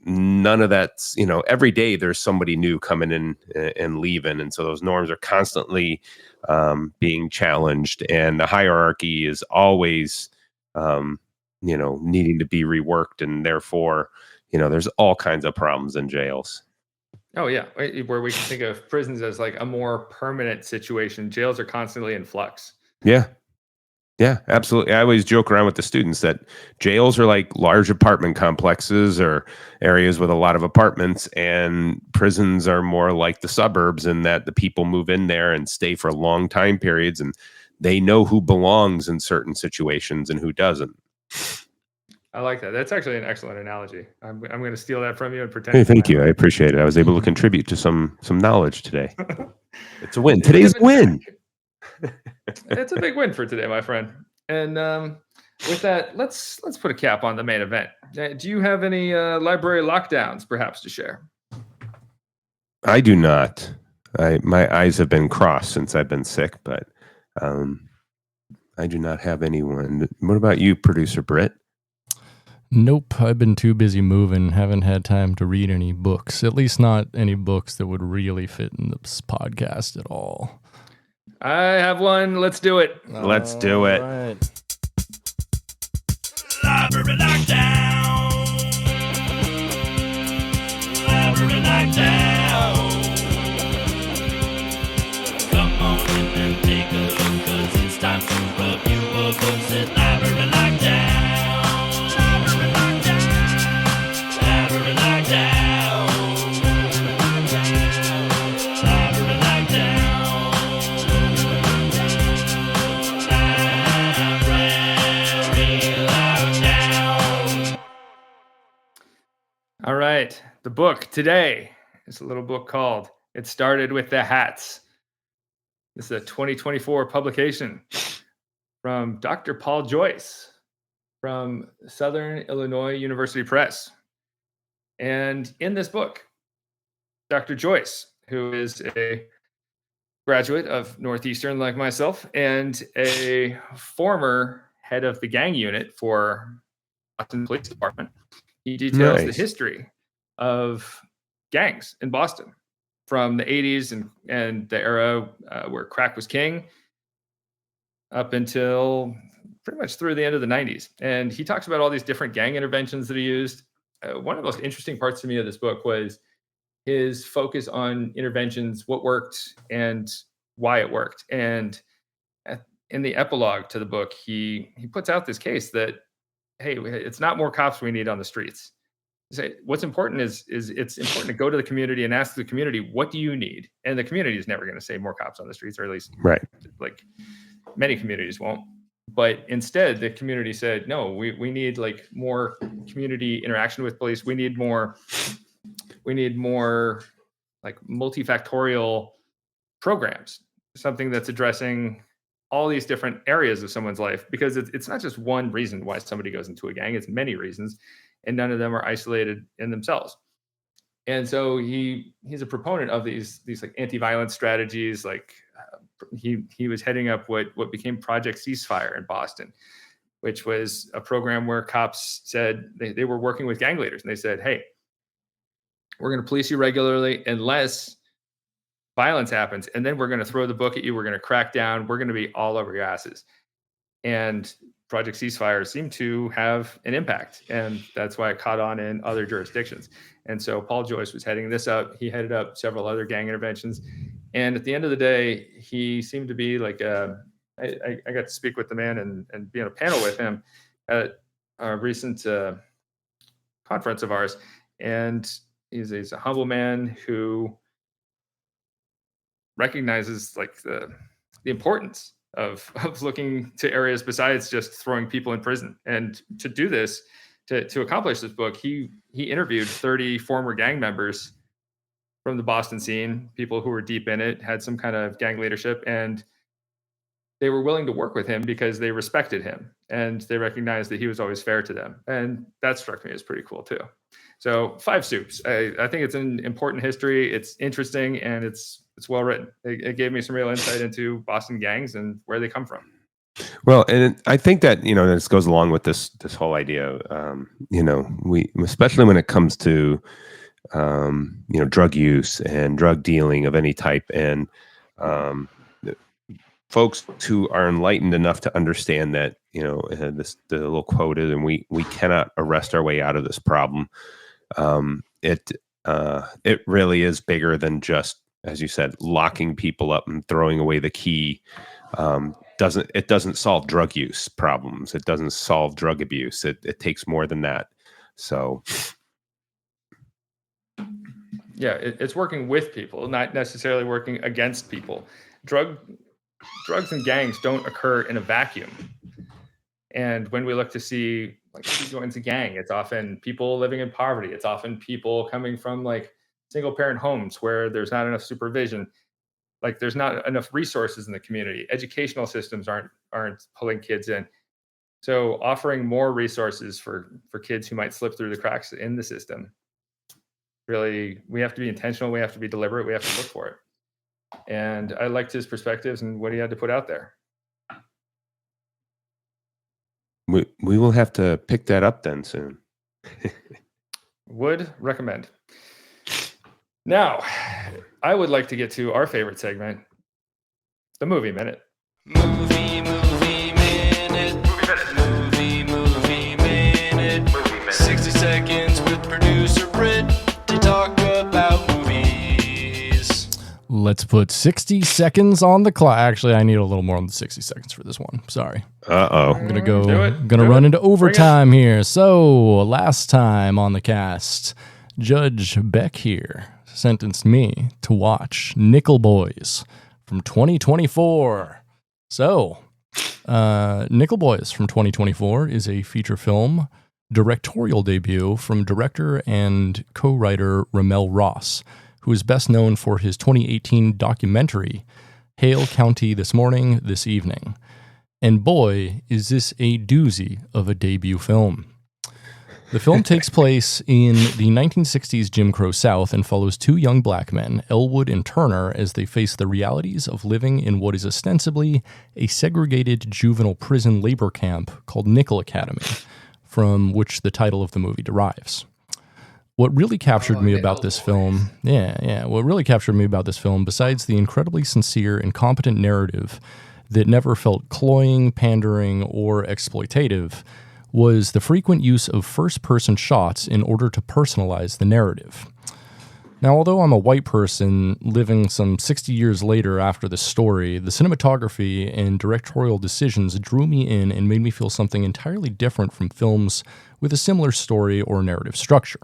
none of that's, every day there's somebody new coming in and leaving. And so those norms are constantly being challenged, and the hierarchy is always, needing to be reworked. And therefore, there's all kinds of problems in jails. Oh yeah. Where we can think of prisons as like a more permanent situation. Jails are constantly in flux. Yeah, absolutely. I always joke around with the students that jails are like large apartment complexes or areas with a lot of apartments, and prisons are more like the suburbs in that the people move in there and stay for long time periods, and they know who belongs in certain situations and who doesn't. I like that. That's actually an excellent analogy. I'm going to steal that from you and pretend. Hey, thank you. I appreciate it. I was able to contribute to some knowledge today. It's a win. Today's a win. It's a big win for today, my friend. And with that, let's put a cap on the main event. Do you have any library lockdowns, perhaps, to share? I do not. My eyes have been crossed since I've been sick, but I do not have anyone. What about you, producer Britt? Nope, I've been too busy moving. Haven't had time to read any books. At least not any books that would really fit in this podcast at all. I have one. Let's do it. Let's do it. Right. Library lockdown. like down. Come on in and take a look, 'cause it's time to rub you a book. Said library like down. Library like down. Library like down. Library like down. Library like down. All right. The book today is a little book called It Started with the Hats. This is a 2024 publication from Dr. Paul Joyce from Southern Illinois University Press. And in this book, Dr. Joyce, who is a graduate of Northeastern like myself and a former head of the gang unit for Boston Police Department, he details the history of gangs in Boston from the 80s and the era where crack was king up until pretty much through the end of the 90s. And he talks about all these different gang interventions that he used. One of the most interesting parts to me of this book was his focus on interventions, what worked and why it worked. And in the epilogue to the book, he puts out this case that, hey, it's not more cops we need on the streets. What's important is it's important to go to the community and ask the community, what do you need? And the community is never going to say more cops on the streets, or at least like many communities won't. But instead, the community said, no, we need like more community interaction with police. We need more like multifactorial programs, something that's addressing all these different areas of someone's life, because it's not just one reason why somebody goes into a gang, it's many reasons, and none of them are isolated in themselves. And so he's a proponent of these like anti-violence strategies. Like he was heading up what became Project Ceasefire in Boston, which was a program where cops said they were working with gang leaders, and they said, hey, we're going to police you regularly unless violence happens, and then we're going to throw the book at you. We're going to crack down. We're going to be all over your asses. And Project Ceasefire seemed to have an impact, and that's why it caught on in other jurisdictions. And so Paul Joyce was heading this up. He headed up several other gang interventions. And at the end of the day, he seemed to be like I got to speak with the man and be on a panel with him at a recent conference of ours. And he's a humble man who recognizes like the importance of looking to areas besides just throwing people in prison. And to do this, to accomplish this book, he interviewed 30 former gang members from the Boston scene, people who were deep in it, had some kind of gang leadership, and they were willing to work with him because they respected him and they recognized that he was always fair to them. And that struck me as pretty cool too. So Five Soups, I think it's an important history. It's interesting and it's well written. It gave me some real insight into Boston gangs and where they come from. Well, and I think that, this goes along with this whole idea. We, especially when it comes to, drug use and drug dealing of any type, and folks who are enlightened enough to understand that, the little quote is, and we cannot arrest our way out of this problem. It really is bigger than just, as you said, locking people up and throwing away the key. It doesn't solve drug use problems. It doesn't solve drug abuse. It takes more than that. So, yeah, it's working with people, not necessarily working against people. Drugs and gangs don't occur in a vacuum. And when we look to see like who joins a gang, it's often people living in poverty. It's often people coming from like single parent homes where there's not enough supervision. Like there's not enough resources in the community. Educational systems aren't pulling kids in. So offering more resources for kids who might slip through the cracks in the system, really, we have to be intentional. We have to be deliberate. We have to look for it. And I liked his perspectives and what he had to put out there. We will have to pick that up then soon. Would recommend. Now, I would like to get to our favorite segment, the Movie Minute. Movie minute. Movie minute. 60 seconds with producer Britt to talk about Let's put 60 seconds on the clock. Actually, I need a little more than 60 seconds for this one. Sorry. Uh-oh. I'm gonna run into overtime here. So last time on the cast, Judge Beck here sentenced me to watch Nickel Boys from 2024. So, Nickel Boys from 2024 is a feature film directorial debut from director and co-writer Ramel Ross, who is best known for his 2018 documentary, Hale County This Morning, This Evening. And boy, is this a doozy of a debut film. The film takes place in the 1960s Jim Crow South and follows two young black men, Elwood and Turner, as they face the realities of living in what is ostensibly a segregated juvenile prison labor camp called Nickel Academy, from which the title of the movie derives. What really captured me about this film, what really captured me about this film, besides the incredibly sincere and competent narrative that never felt cloying, pandering, or exploitative, was the frequent use of first-person shots in order to personalize the narrative. Now, although I'm a white person living some 60 years later after this story, the cinematography and directorial decisions drew me in and made me feel something entirely different from films with a similar story or narrative structure.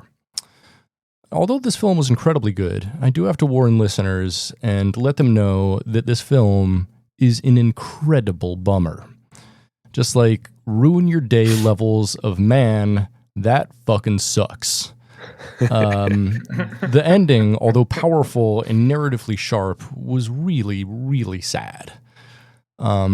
Although this film was incredibly good, I do have to warn listeners and let them know that this film is an incredible bummer. Just like ruin your day levels of man, that fucking sucks. The ending, although powerful and narratively sharp, was really, really sad. All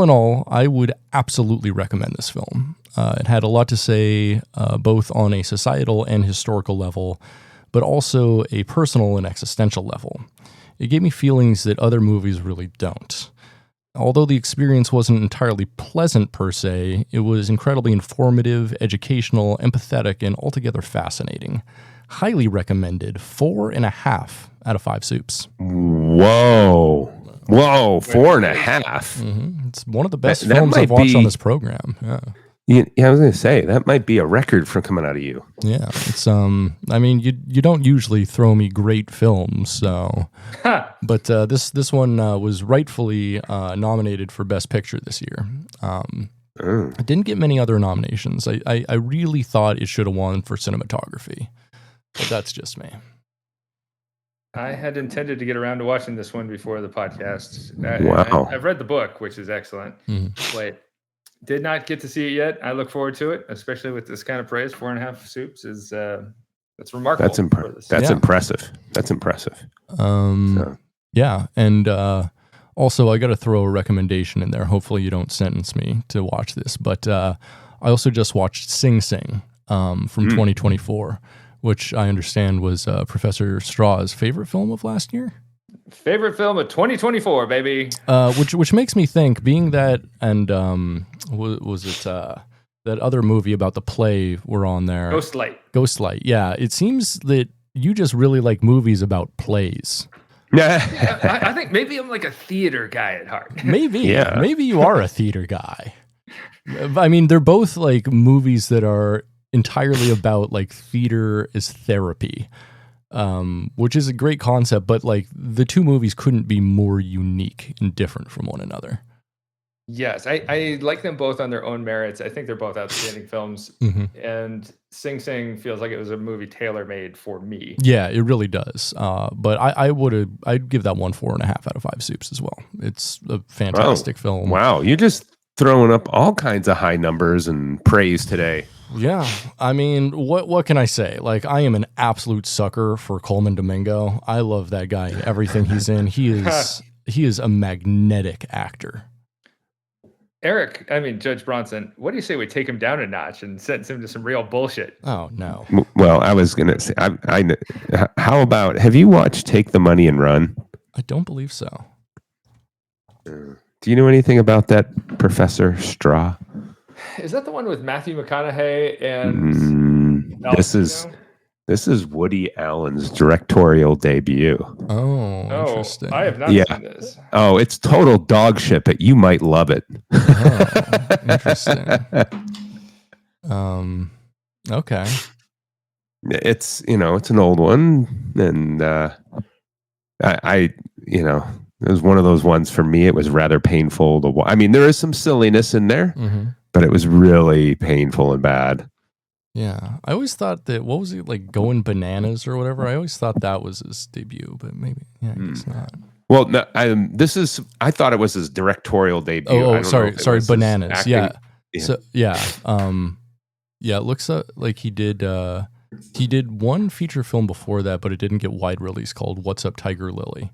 in all, I would absolutely recommend this film. It had a lot to say, both on a societal and historical level, but also a personal and existential level. It gave me feelings that other movies really don't. Although the experience wasn't entirely pleasant per se, it was incredibly informative, educational, empathetic, and altogether fascinating. Highly recommended. 4.5 out of 5 soups. Whoa, 4.5. Mm-hmm. It's one of the best films I've watched on this program. Yeah, I was going to say, that might be a record for coming out of you. Yeah, it's I mean, you don't usually throw me great films, so, but this one was rightfully nominated for Best Picture this year. It didn't get many other nominations. I really thought it should have won for cinematography, but that's just me. I had intended to get around to watching this one before the podcast. Wow. I've read the book, which is excellent. Wait. Did not get to see it yet. I look forward to it, especially with this kind of praise. 4.5 soups is that's remarkable. That's impressive. That's impressive. Yeah, and also I got to throw a recommendation in there. Hopefully you don't sentence me to watch this, but I also just watched Sing Sing from 2024, which I understand was Professor Strah's favorite film of last year. Favorite film of 2024, baby. Which makes me think, being that, and was it that other movie about the play were on there? Ghostlight. Yeah, it seems that you just really like movies about plays. Yeah, I think maybe I'm like a theater guy at heart. Maybe you are a theater guy. I mean, they're both like movies that are entirely about like theater as therapy. Which is a great concept, but like the two movies couldn't be more unique and different from one another. Yes, I like them both on their own merits. I think they're both outstanding films, and Sing Sing feels like it was a movie tailor-made for me. Yeah, it really does. But I'd give that one 4.5 out of 5 soups as well. It's a fantastic film. Wow, you're just throwing up all kinds of high numbers and praise today. Yeah, I mean, what can I say? Like, I am an absolute sucker for Coleman Domingo. I love that guy. Everything he's in, he is a magnetic actor. Judge Bronson, what do you say we take him down a notch and sentence him to some real bullshit? Oh no. Well, I was gonna say, how about, have you watched Take the Money and Run? I don't believe so. Do you know anything about that Professor Strah? Is that the one with Matthew McConaughey and this is Woody Allen's directorial debut. Oh, interesting. I have not seen this. Oh, it's total dog shit, but you might love it. Oh, interesting. Okay. It's an old one, and I you know, it was one of those ones for me. It was rather painful to watch. I mean, there is some silliness in there, but it was really painful and bad. Yeah, I always thought that, what was it, like Going Bananas or whatever? I always thought that was his debut, but maybe, I guess not. Well, no, I thought it was his directorial debut. Oh, sorry, Bananas. Yeah. Yeah. So it looks like he did one feature film before that, but it didn't get wide release, called What's Up, Tiger Lily.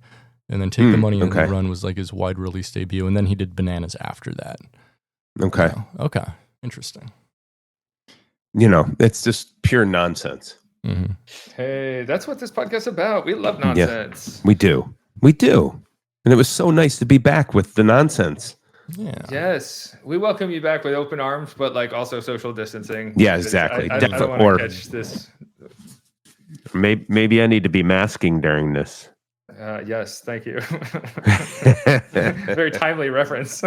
And then Take the Money and Run was like his wide release debut, and then he did Bananas after that. Okay. Okay. Interesting. It's just pure nonsense. Mm-hmm. Hey, that's what this podcast is about. We love nonsense. Yeah, we do. And it was so nice to be back with the nonsense. Yeah. Yes. We welcome you back with open arms, but like also social distancing. Yeah, exactly. I don't want to catch this. Maybe I need to be masking during this. Yes, thank you. Very timely reference.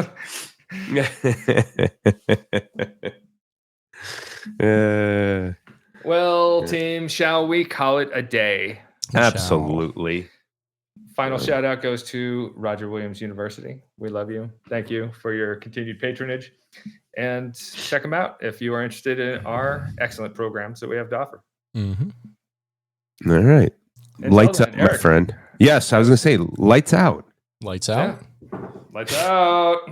Well, team, shall we call it a day? Absolutely. Final shout out goes to Roger Williams University. We love you. Thank you for your continued patronage. And check them out if you are interested in our excellent programs that we have to offer. Mm-hmm. All right. And lights out, my friend. Yes, I was going to say lights out. Lights out. Yeah. Lights out.